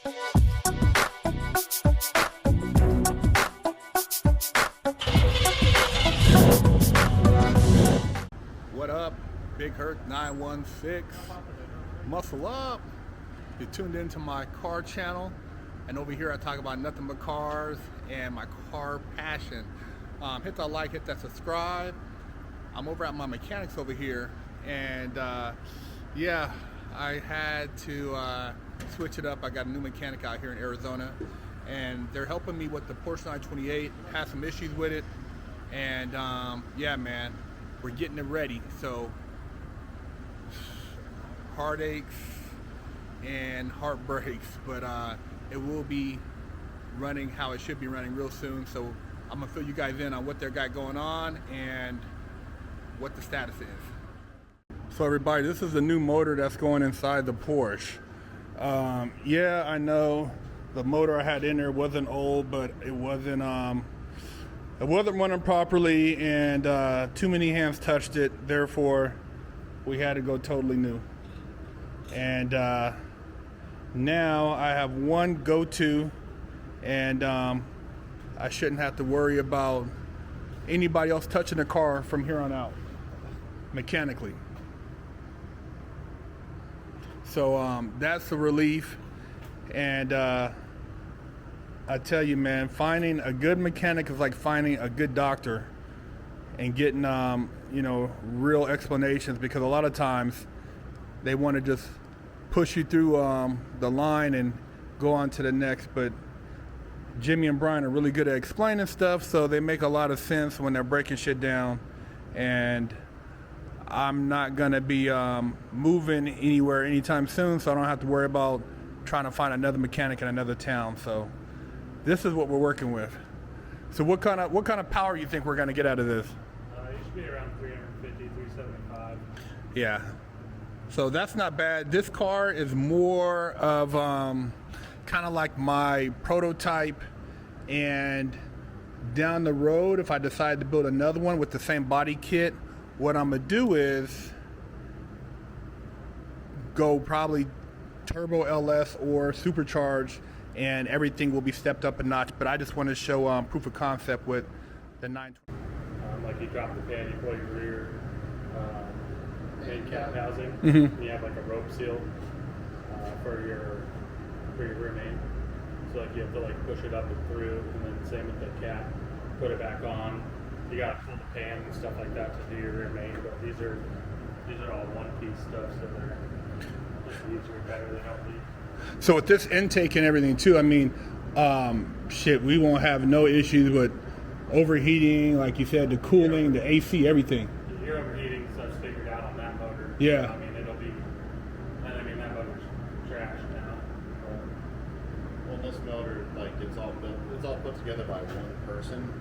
What up? Big Hurt 916. Muscle up. You're tuned into my car channel, and over here I talk about nothing but cars and my car passion. Hit that like, hit that subscribe. I'm over at my mechanics over here, and yeah, I had to switch it up. I got a new mechanic out here in Arizona, and they're helping me with the Porsche 928. Had some issues with it, and yeah, man, we're getting it ready. So heartaches and heartbreaks, but it will be running how it should be running real soon. So I'm gonna fill you guys in on what they got going on and what the status is. So everybody, this is the new motor that's going inside the Porsche. Yeah, I know the motor I had in there wasn't old, but it wasn't running properly, and too many hands touched it. Therefore, we had to go totally new. And now I have one go-to, and I shouldn't have to worry about anybody else touching the car from here on out, mechanically. So that's a relief. And I tell you, man, finding a good mechanic is like finding a good doctor and getting you know, real explanations, because a lot of times they want to just push you through the line and go on to the next. But Jimmy and Brian are really good at explaining stuff, so they make a lot of sense when they're breaking shit down. And I'm not gonna be moving anywhere anytime soon, so I don't have to worry about trying to find another mechanic in another town. So this is what we're working with. So what kind of power you think we're gonna get out of this? It should be around 350, 375. Yeah. So that's not bad. This car is more of kind of like my prototype, and down the road, if I decide to build another one with the same body kit, what I'm gonna do is go probably turbo LS or supercharged, and everything will be stepped up a notch. But I just want to show proof of concept with the 920. Like you drop the pan, you pull your rear main cap housing, Mm-hmm. and you have like a rope seal for your rear main. So like you have to like push it up and through, and then same with the cap, put it back on. You gotta pull the pan and stuff like that to do your rear main. But these are all one piece stuff, so they're just easier, better. They don't leak. So with this intake and everything too, I mean, shit, we won't have no issues with overheating, like you said, the cooling, the AC, everything. Your overheating stuff's figured out on that motor. Yeah. I mean, it'll be, and I mean, that motor's trash now. Well, this motor, like, it's all put together by one person,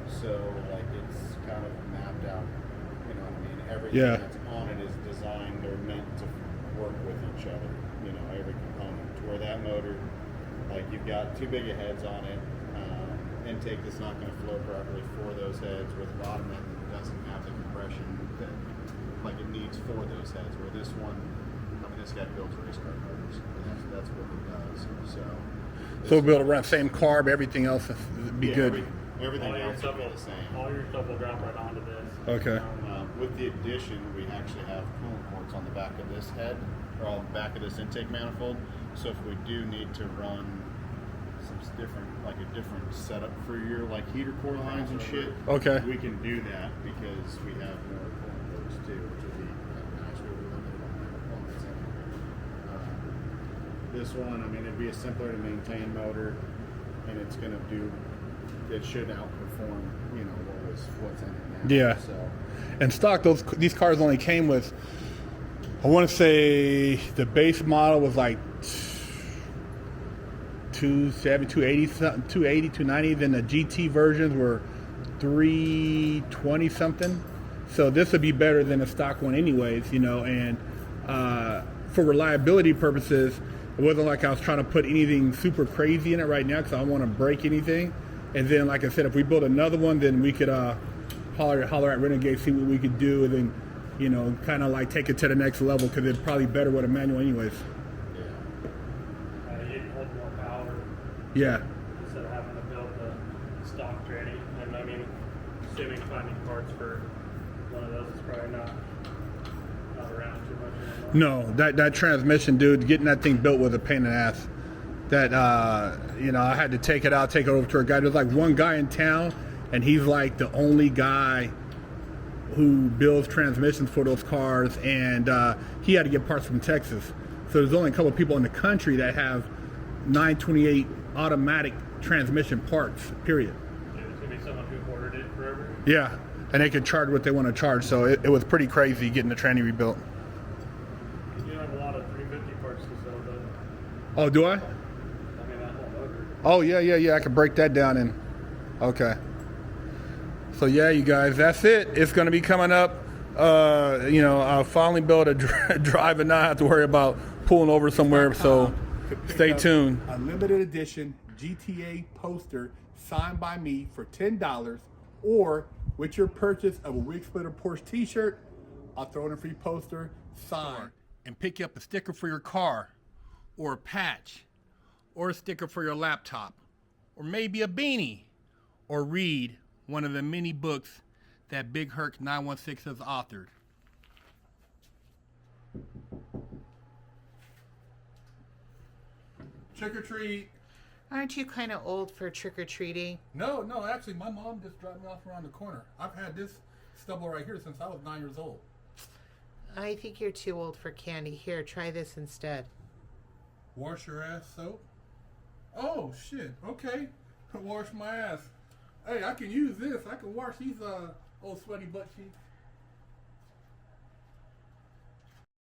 so like it's kind of mapped out. You know what I mean? Everything that's on it is designed or meant to work with each other. You know, every component. To where that motor, like, you've got too big of heads on it. Intake that's not going to flow properly for those heads, where the bottom end doesn't have the compression that like it needs for those heads. Where this one, I mean, this guy builds race car motors, and that's what it does. So we'll be able to run same carb, everything else will be good. Everything else will be the same. All your stuff will drop right onto this. Okay. With the addition, we actually have coolant ports on the back of this head, or on the back of this intake manifold. So if we do need to run some different, like a different setup for your like heater core lines and shit, Okay. we can do that because we have more coolant ports too, which would be nice. We're limited on that side. This one, I mean, it'd be a simpler to maintain motor, and it's gonna do. It should outperform, you know, what's in it now. Yeah. So. And stock, these cars only came with, I want to say the base model was like 270, 280, 290. Then the GT versions were 320 something. So this would be better than a stock one anyways, you know. And for reliability purposes, it wasn't like I was trying to put anything super crazy in it right now because I don't want to break anything. And then, like I said, if we build another one, then we could holler at Renegade, see what we could do, and then, you know, kind of like take it to the next level, because it's probably better with a manual anyways. You hold more power Yeah. instead of having to build the stock tranny. And I mean, assuming finding parts for one of those is probably not around too much anymore. No, that transmission, dude, getting that thing built was a pain in the ass. That you know, I had to take it out, take it over to a guy. There's like one guy in town, and he's like the only guy who builds transmissions for those cars, and he had to get parts from Texas. So there's only a couple of people in the country that have 928 automatic transmission parts, period. There's gonna be someone who ordered it forever. Yeah, and they can charge what they want to charge. So it was pretty crazy getting the tranny rebuilt. You have a lot of 350 parts to sell, though. Oh, do I? I mean, that whole motor. Oh, yeah. I can break that down in. Okay. So yeah, you guys, that's it. It's going to be coming up. You know, I'll finally be able to drive and not have to worry about pulling over somewhere. So stay tuned. A limited edition GTA poster signed by me for $10, or with your purchase of a wigsplitter Porsche t-shirt, I'll throw in a free poster signed. And pick you up a sticker for your car, or a patch, or a sticker for your laptop, or maybe a beanie, or read one of the many books that Big Herc 916 has authored. Trick or treat. Aren't you kind of old for trick-or-treating? No, actually my mom just dropped me off around the corner. I've had this stubble right here since I was 9 years old. I think you're too old for candy. Here, try this instead. Wash your ass soap? Oh shit, okay. Wash my ass. Hey, I can use this. I can wash these old sweaty butt cheeks.